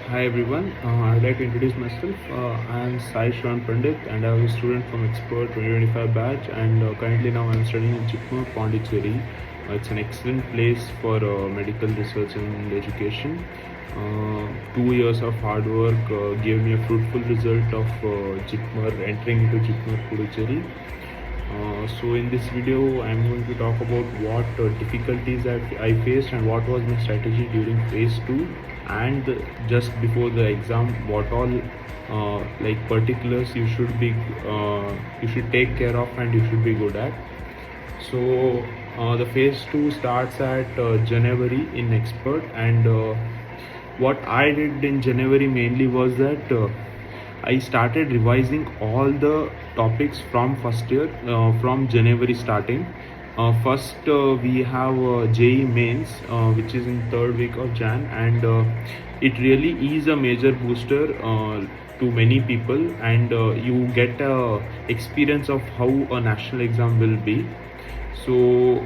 Hi everyone, I'd like to introduce myself. I am Sai Shravan Pandit and I was a student from Expert 2025 batch, and currently now I am studying in Chikmagalur, Pondicherry. It's an excellent place for medical research and education. 2 years of hard work gave me a fruitful result of entering into Chikmagalur, Pondicherry. So in this video I'm going to talk about what difficulties I faced and what was my strategy during phase 2, and just before the exam what all particulars you should take care of and you should be good at. So the phase 2 starts at January in Expert, and what I did in January mainly was that I started revising all the topics from first year, from January starting. First, we have JEE mains, which is in third week of Jan, and it really is a major booster to many people, and you get experience of how a national exam will be. So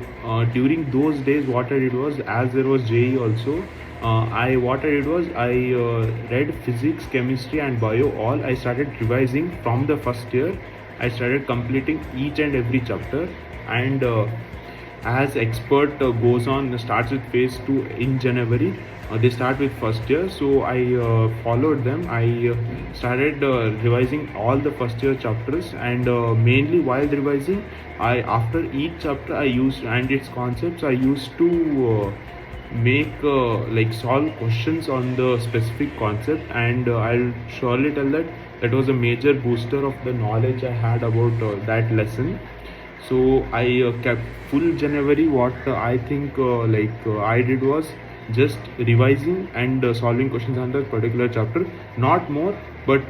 during those days, what I did was, as there was JEE also, I read physics, chemistry, and bio all. I started revising from the first year. I started completing each and every chapter, and as Expert goes on, starts with phase 2 in January. They start with first year, so I followed them. I started revising all the first year chapters, and mainly while revising, I after each chapter I used and its concepts I used to make solve questions on the specific concept, and I'll surely tell that that was a major booster of the knowledge I had about that lesson. So I kept full January. What I think I did was just revising and solving questions on that particular chapter, not more, but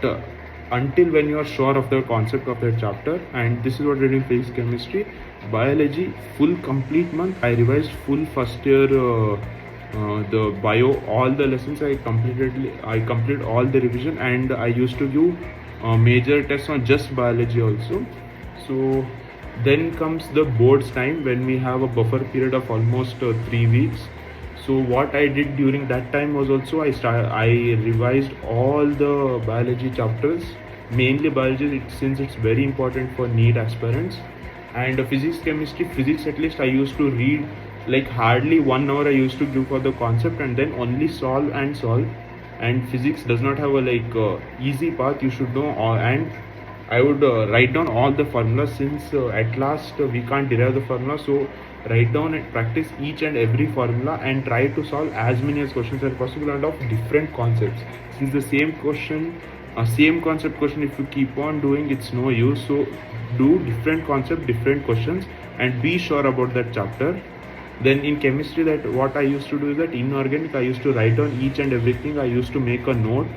until when you are sure of the concept of that chapter. And this is what I did in physics, chemistry, biology. Full complete month I revised full first year. The bio, all the lessons I completed all the revision, and I used to give major tests on just biology also. So then comes the boards time, when we have a buffer period of almost 3 weeks. So what I did during that time was also I revised all the biology chapters, mainly biology, since it's very important for NEET aspirants. And physics, chemistry, physics at least I used to read like hardly 1 hour I used to give for the concept, and then only solve and solve. And physics does not have a easy path, you should know, and I would write down all the formulas, since at last we can't derive the formula. So write down and practice each and every formula and try to solve as many as questions as possible and of different concepts. Since the same question, same concept question, if you keep on doing, it's no use. So do different concept, different questions, and be sure about that chapter. Then in chemistry, that what I used to do is that inorganic I used to write down each and everything. I used to make a note.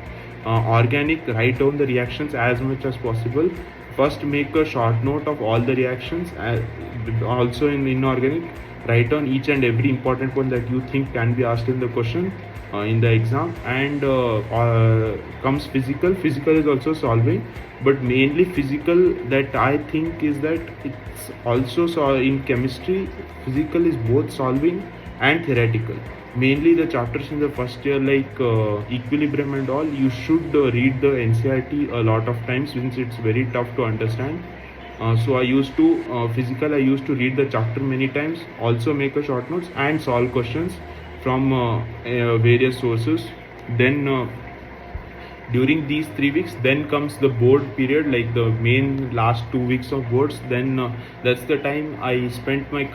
Organic, write down the reactions as much as possible. First make a short note of all the reactions. Also in inorganic, write down each and every important point that you think can be asked in the question in the exam. And comes physical. Physical is also solving, but mainly physical that I think is that it's also in chemistry. Physical is both solving and theoretical. Mainly the chapters in the first year, like equilibrium and all, you should read the NCERT a lot of times, since it's very tough to understand. So I used to physical I used to read the chapter many times, also make a short notes and solve questions from various sources. Then during these 3 weeks, then comes the board period, like the main last 2 weeks of boards. Then that's the time I spent my I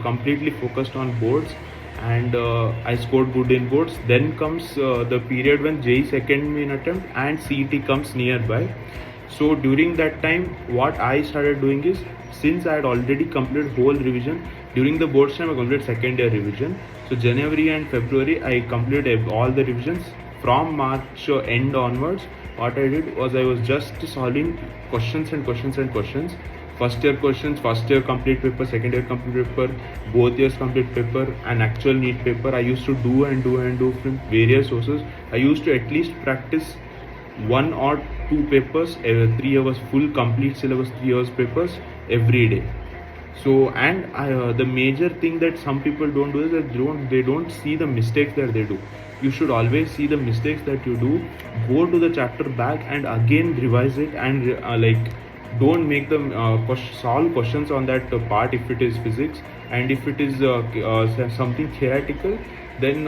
completely focused on boards, and I scored good in boards. Then comes the period when JEE second main attempt and CET comes nearby. So during that time, what I started doing is, since I had already completed whole revision during the boards time, I completed second year revision. So January and February I completed all the revisions. From March end onwards, what I did was I was just solving questions and questions and questions. First year questions, first year complete paper, second year complete paper, both years complete paper, and actual NEET paper. I used to do and do and do from various sources. I used to at least practice 1 or 2 papers every 3 hours, full complete syllabus 3 hours papers every day. So, and the major thing that some people don't do is that they don't see the mistakes that they do. you should always see the mistakes that you do, go to the chapter back and again revise it, and don't make them solve questions on that part if it is physics, and if it is something theoretical, then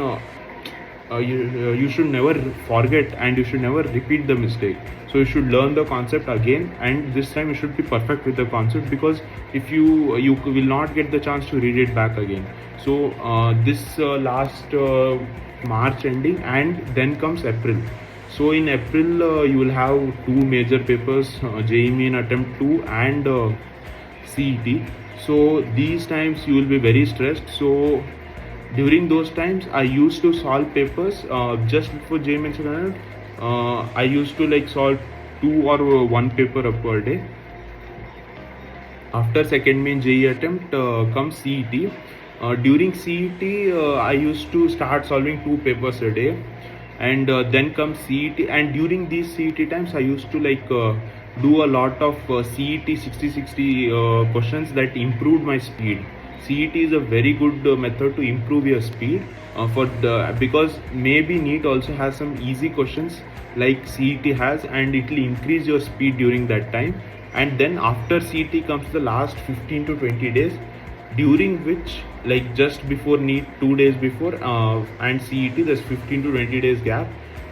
you should never forget and you should never repeat the mistake. So you should learn the concept again, and this time you should be perfect with the concept, because if you will not get the chance to read it back again. So this last March ending, and then comes April. So in April you will have two major papers, JEE Main attempt 2 and CET. So these times you will be very stressed. So during those times I used to solve papers just before JEE Mains attempt. I used to solve 2 or 1 paper per day. After second main JEE attempt comes CET. During CET I used to start solving 2 papers a day, and then comes CET, and during these CET times I used to do a lot of CET 60-60 questions that improved my speed. CET is a very good method to improve your speed because maybe NEET also has some easy questions like CET has, and it will increase your speed during that time. And then after CET comes the last 15 to 20 days, during which just before NEET, 2 days before, and CET there's 15 to 20 days gap.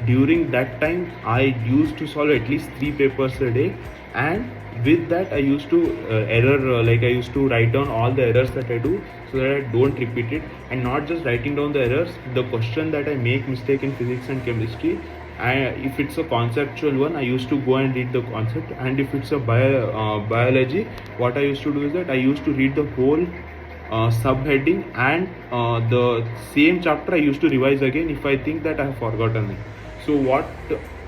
During that time I used to solve at least 3 papers a day, and with that I used to I used to write down all the errors that I do, so that I don't repeat it. And not just writing down the errors, the question that I make mistake in physics and chemistry, if it's a conceptual one, I used to go and read the concept, and if it's a biology, what I used to do is that I used to read the whole subheading, and the same chapter I used to revise again if I think that I have forgotten it. So what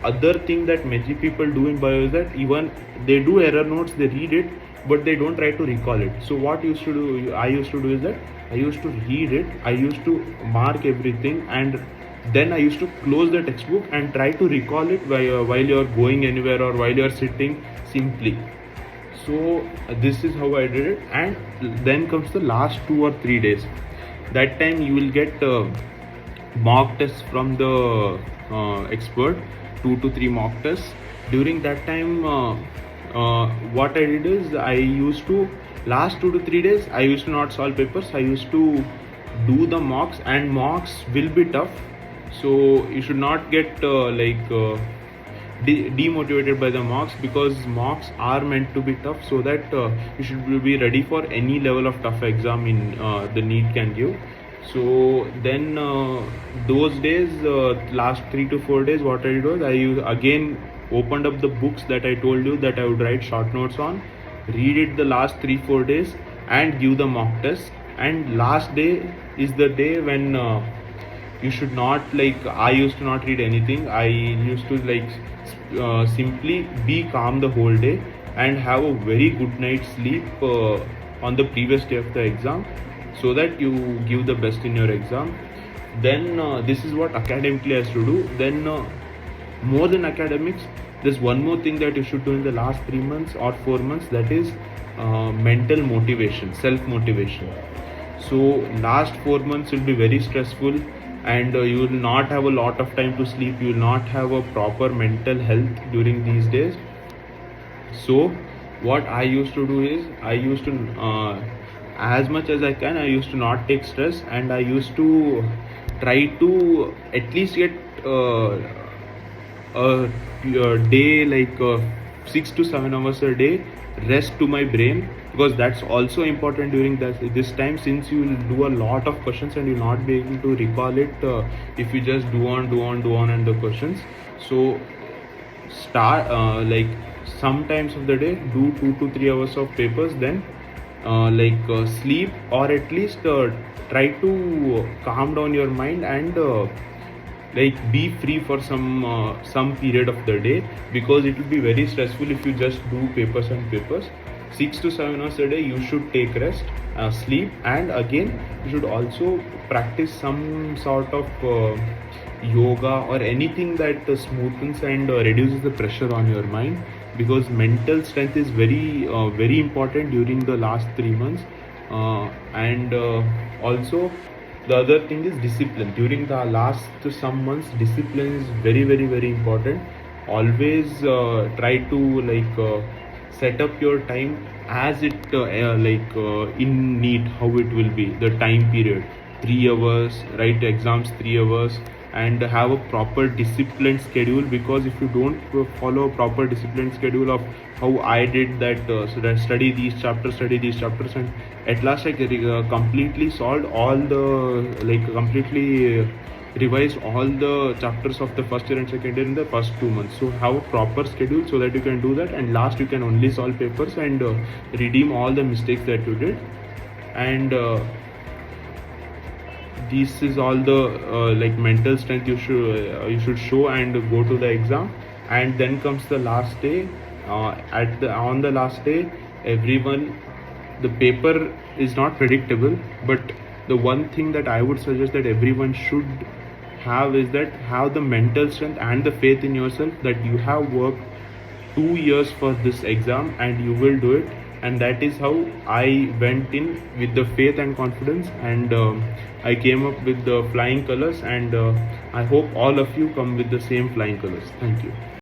other thing that many people do in bio is that even they do error notes, they read it, but they don't try to recall it. So what I used to do is that I used to read it, I used to mark everything, and then I used to close the textbook and try to recall it while you're going anywhere or while you're sitting simply. So this is how I did it. And then comes the last 2 or 3 days. That time you will get mock tests from the expert, 2 to 3 mock tests. During that time what I did is I used to, last 2 to 3 days I used to not solve papers, I used to do the mocks, and mocks will be tough. So you should not get demotivated by the mocks, because mocks are meant to be tough, so that you should be ready for any level of tough exam in the NEET can give. So then those days, last 3 to 4 days, what I did was I again opened up the books that I told you that I would write short notes on, read it the last 3-4 days, and give the mock test. And last day is the day when you should not I used to not read anything. I used to simply be calm the whole day and have a very good night's sleep on the previous day of the exam, so that you give the best in your exam. Then this is what academically has to do. Then more than academics, there's one more thing that you should do in the last 3 months or 4 months, that is mental motivation, self-motivation. So last 4 months will be very stressful, and you will not have a lot of time to sleep, you will not have a proper mental health during these days. So what I used to do is I used to as much as I can, I used to not take stress, and I used to try to at least get a day 6 to 7 hours a day rest to my brain, because that's also important during this time, since you will do a lot of questions and you'll not be able to recall it if you just do on and the questions. So start sometimes of the day do 2 to 3 hours of papers, then sleep, or at least try to calm down your mind and be free for some period of the day, because it will be very stressful if you just do papers and papers. 6 to 7 hours a day you should take rest, sleep, and again you should also practice some sort of yoga or anything that smoothens and reduces the pressure on your mind, because mental strength is very important during the last 3 months. And also The other thing is discipline. During the last some months, discipline is very, very, very important. Always try to set up your time as it in need how it will be the time period. 3 hours, write exams 3 hours, and have a proper disciplined schedule, because if you don't follow a proper disciplined schedule of how I did that, so that study these chapters, and at last I completely solved all the completely revised all the chapters of the first year and second year in the first 2 months. So have a proper schedule so that you can do that, and last you can only solve papers and redeem all the mistakes that you did. And this is all the mental strength you should show and go to the exam. And then comes the last day. On the last day, everyone, the paper is not predictable, but the one thing that I would suggest that everyone should have is that have the mental strength and the faith in yourself that you have worked 2 years for this exam and you will do it. And that is how I went in, with the faith and confidence, and I came up with the flying colors. And I hope all of you come with the same flying colors. Thank you.